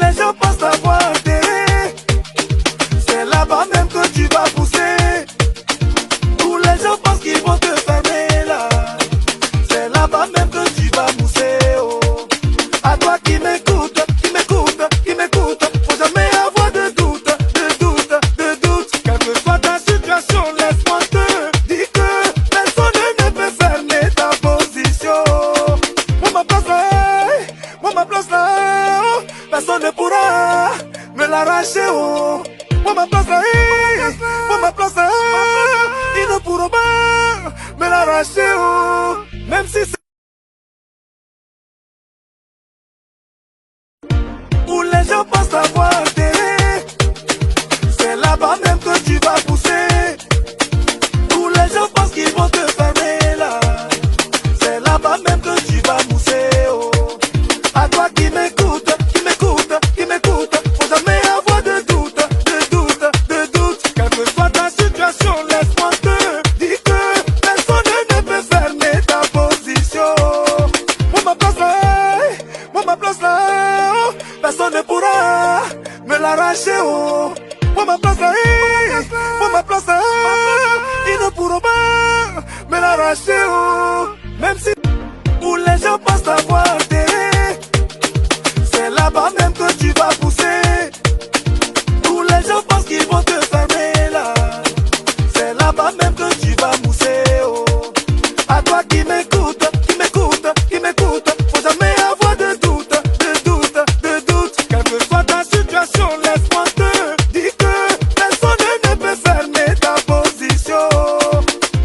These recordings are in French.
les gens pensent t'avoir intérêt, c'est là-bas même que tu vas pousser. Où les gens pensent qu'ils vont te fermer là, c'est là-bas même que tu vas mousser. Oh, à toi qui m'écoute, faut jamais avoir de doute, quelle que soit ta situation, laisse-moi te dire que personne ne peut fermer ta position. Moi ma place là, oh, personne ne pourra me l'arracher. Oh, moi ma place là, ils ne pourront pas me l'arracher. Oh, même si c'est où les gens pensent avoir intérêt, c'est là-bas même que tu vas pousser. Où les gens pensent qu'ils vont te fermer là, c'est là-bas même que tu vas mousser. Oh, à toi qui m'écoute, faut jamais avoir de doute, quelle que soit ta situation, laisse-moi te dire que personne ne peut fermer ta position. Moi ma place là, oh, personne ne pourra me l'arracher. Oh, moi ma place là, ils ne pourront pas me l'arracher. Oh, même si où les gens pensent t'avoir intérêt, c'est là-bas même que tu vas pousser. Où les gens pensent qu'ils vont te fermer là, c'est là-bas même que tu vas mousser. Oh, à toi qui m'écoute, faut jamais avoir de doute, quelle que soit ta situation, laisse-moi te dire que personne ne peut fermer ta position.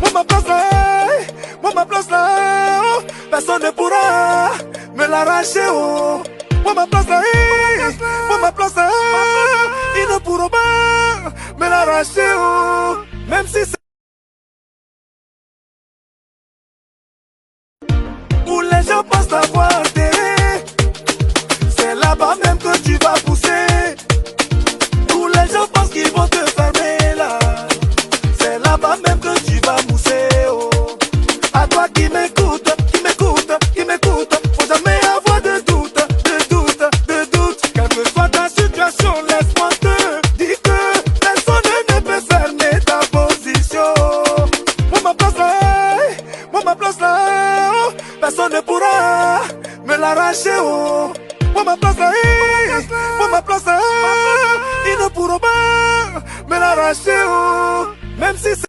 Moi ma place là, oh, personne ne pourra me l'arracher. Oh, moi ma place là, ils ne pourront pas me l'arracher. Oh, même si c'est où les gens pensent t'avoir intérêt, c'est là-bas même que tu vas pousser. Où les gens pensent qu'ils vont te fermer là, c'est là-bas même que tu vas mousser. Oh, à toi qui m'écoute, faut jamais avoir de doute, quelle que soit ta situation, laisse-moi te dire que personne ne peut fermer ta position. Moi ma place là, oh, personne ne pourra me l'arracher. Oh, moi ma place là, ils ne pourront pas me l'arracher. Oh, même si c'est